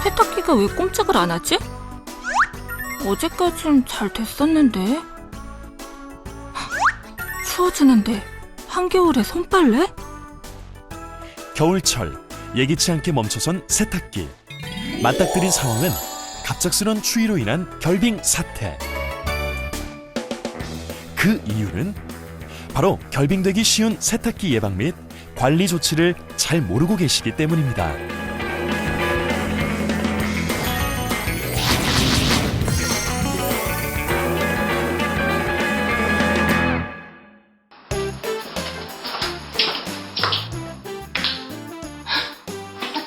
세탁기가 왜 꼼짝을 안 하지? 어제까진 잘 됐었는데. 추워지는데 한겨울에 손빨래? 겨울철 예기치 않게 멈춰선 세탁기. 맞닥뜨린 상황은 갑작스런 추위로 인한 결빙 사태. 그 이유는 바로 결빙되기 쉬운 세탁기 예방 및 관리 조치를 잘 모르고 계시기 때문입니다.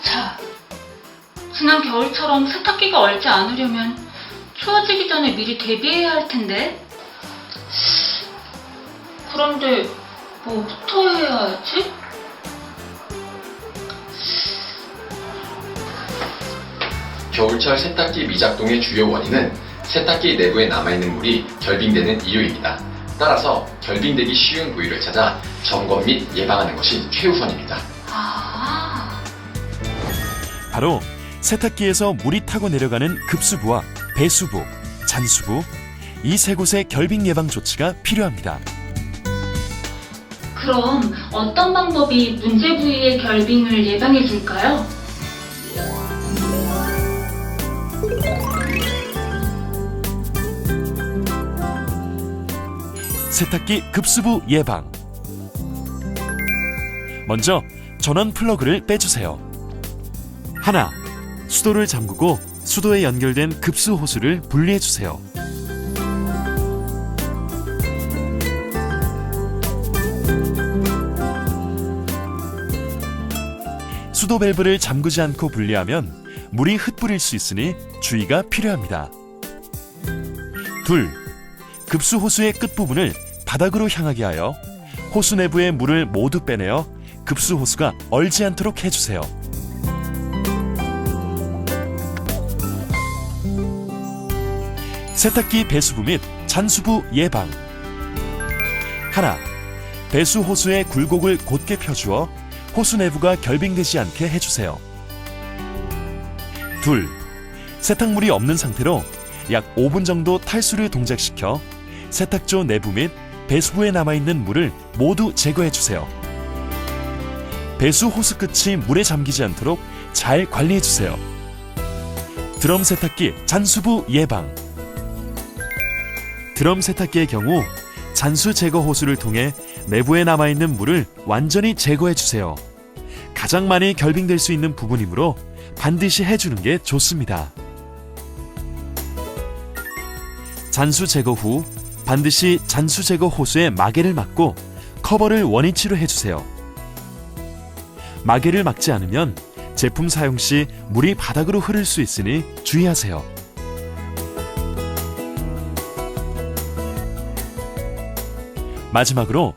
자, 지난 겨울처럼 세탁기가 얼지 않으려면 추워지기 전에 미리 대비해야 할 텐데. 그런데 뭐부터 해야 하지? 겨울철 세탁기 미작동의 주요 원인은 세탁기 내부에 남아있는 물이 결빙되는 이유입니다. 따라서 결빙되기 쉬운 부위를 찾아 점검 및 예방하는 것이 최우선입니다. 바로 세탁기에서 물이 타고 내려가는 급수부와 배수부, 잔수부, 이 세 곳의 결빙 예방 조치가 필요합니다. 그럼 어떤 방법이 문제 부위의 결빙을 예방해 줄까요? 세탁기 급수부 예방. 먼저 전원 플러그를 빼주세요. 하나, 수도를 잠그고 수도에 연결된 급수 호스를 분리해주세요. 수도 밸브를 잠그지 않고 분리하면 물이 흩뿌릴 수 있으니 주의가 필요합니다. 둘, 급수 호스의 끝부분을 바닥으로 향하게 하여 호수 내부의 물을 모두 빼내어 급수 호스가 얼지 않도록 해주세요. 세탁기 배수부 및 잔수부 예방. 하나, 배수 호수의 굴곡을 곧게 펴주어 호수 내부가 결빙되지 않게 해주세요. 둘, 세탁물이 없는 상태로 약 5분 정도 탈수를 동작시켜 세탁조 내부 및 배수부에 남아있는 물을 모두 제거해주세요. 배수 호스 끝이 물에 잠기지 않도록 잘 관리해주세요. 드럼 세탁기 잔수부 예방. 드럼 세탁기의 경우 잔수 제거 호스를 통해 내부에 남아있는 물을 완전히 제거해주세요. 가장 많이 결빙될 수 있는 부분이므로 반드시 해주는 게 좋습니다. 잔수 제거 후 반드시 잔수 제거 호스에 마개를 막고 커버를 원위치로 해주세요. 마개를 막지 않으면 제품 사용 시 물이 바닥으로 흐를 수 있으니 주의하세요. 마지막으로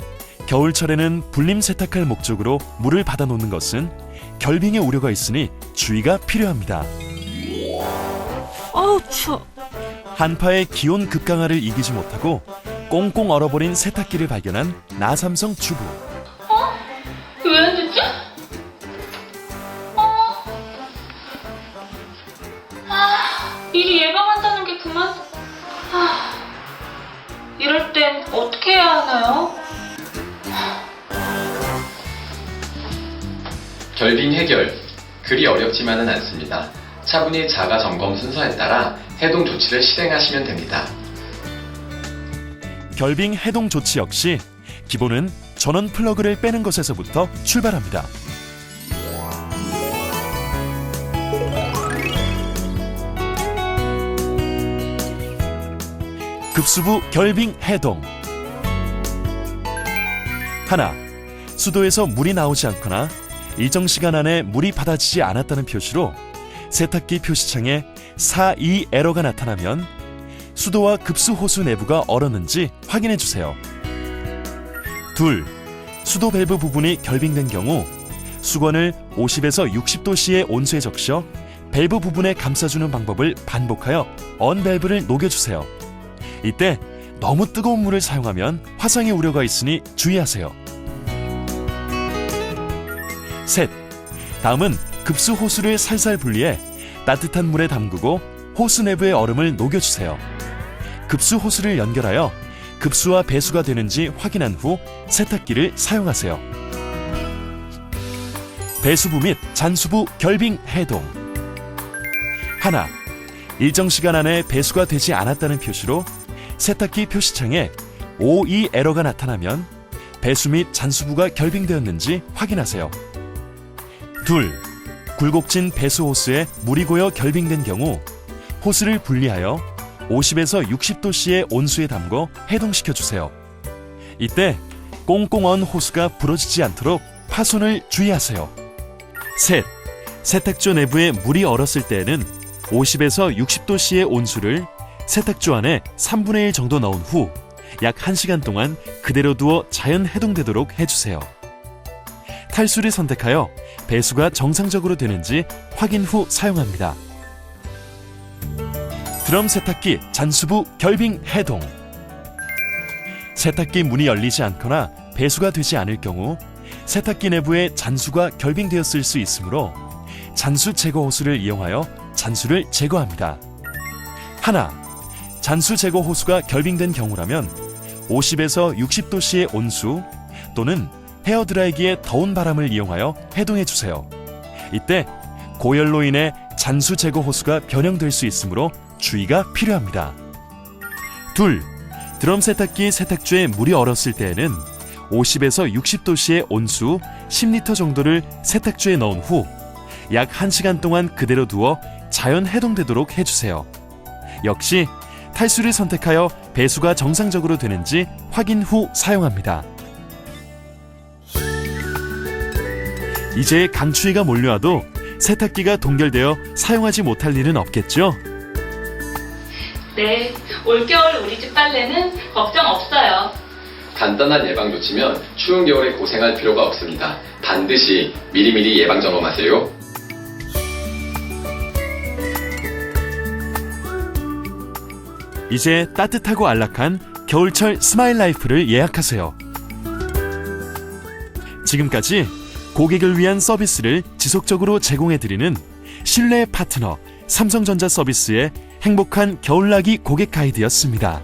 겨울철에는 불림 세탁할 목적으로 물을 받아놓는 것은 결빙의 우려가 있으니 주의가 필요합니다. 어우 추워. 한파의 기온 급강하를 이기지 못하고 꽁꽁 얼어버린 세탁기를 발견한 나삼성 주부. 왜 안 됐지? 미리 예방한다는 게 그만. 이럴 땐 어떻게 해야 하나요? 결빙 해결. 그리 어렵지만은 않습니다. 차분히 자가 점검 순서에 따라 해동 조치를 실행하시면 됩니다. 결빙 해동 조치 역시 기본은 전원 플러그를 빼는 것에서부터 출발합니다. 급수부 결빙 해동. 하나, 수도에서 물이 나오지 않거나 일정 시간 안에 물이 받아지지 않았다는 표시로 세탁기 표시창에 42 에러가 나타나면 수도와 급수 호수 내부가 얼었는지 확인해 주세요. 둘, 수도 밸브 부분이 결빙된 경우 수건을 50에서 60도씨의 온수에 적셔 밸브 부분에 감싸주는 방법을 반복하여 언 밸브를 녹여주세요. 이때 너무 뜨거운 물을 사용하면 화상의 우려가 있으니 주의하세요. 셋, 다음은 급수 호수를 살살 분리해 따뜻한 물에 담그고 호스 내부의 얼음을 녹여주세요. 급수 호스를 연결하여 급수와 배수가 되는지 확인한 후 세탁기를 사용하세요. 배수부 및 잔수부 결빙 해동. 하나, 일정 시간 안에 배수가 되지 않았다는 표시로 세탁기 표시창에 OE 에러가 나타나면 배수 및 잔수부가 결빙되었는지 확인하세요. 둘, 굴곡진 배수 호스에 물이 고여 결빙된 경우 호스를 분리하여 50에서 60도씨의 온수에 담궈 해동시켜 주세요. 이때 꽁꽁 언 호스가 부러지지 않도록 파손을 주의하세요. 셋, 세탁조 내부에 물이 얼었을 때에는 50에서 60도씨의 온수를 세탁조 안에 3분의 1 정도 넣은 후 약 1시간 동안 그대로 두어 자연 해동되도록 해주세요. 탈수를 선택하여 배수가 정상적으로 되는지 확인 후 사용합니다. 드럼 세탁기 잔수부 결빙 해동. 세탁기 문이 열리지 않거나 배수가 되지 않을 경우 세탁기 내부에 잔수가 결빙되었을 수 있으므로 잔수 제거 호스를 이용하여 잔수를 제거합니다. 하나, 잔수 제거 호스가 결빙된 경우라면 50에서 60도씨의 온수 또는 헤어드라이기의 더운 바람을 이용하여 해동해 주세요. 이때 고열로 인해 잔수 제거 호스가 변형될 수 있으므로 주의가 필요합니다. 둘, 드럼 세탁기 세탁조에 물이 얼었을 때에는 50에서 60도씨의 온수 10리터 정도를 세탁조에 넣은 후 약 1시간 동안 그대로 두어 자연 해동되도록 해주세요. 역시 탈수를 선택하여 배수가 정상적으로 되는지 확인 후 사용합니다. 이제 강추위가 몰려와도 세탁기가 동결되어 사용하지 못할 일은 없겠죠? 네, 올겨울 우리 집 빨래는 걱정 없어요. 간단한 예방 조치면 추운 겨울에 고생할 필요가 없습니다. 반드시 미리미리 예방 점검하세요. 이제 따뜻하고 안락한 겨울철 스마일 라이프를 예약하세요. 지금까지 고객을 위한 서비스를 지속적으로 제공해드리는 신뢰의 파트너 삼성전자 서비스의 행복한 겨울나기 고객 가이드였습니다.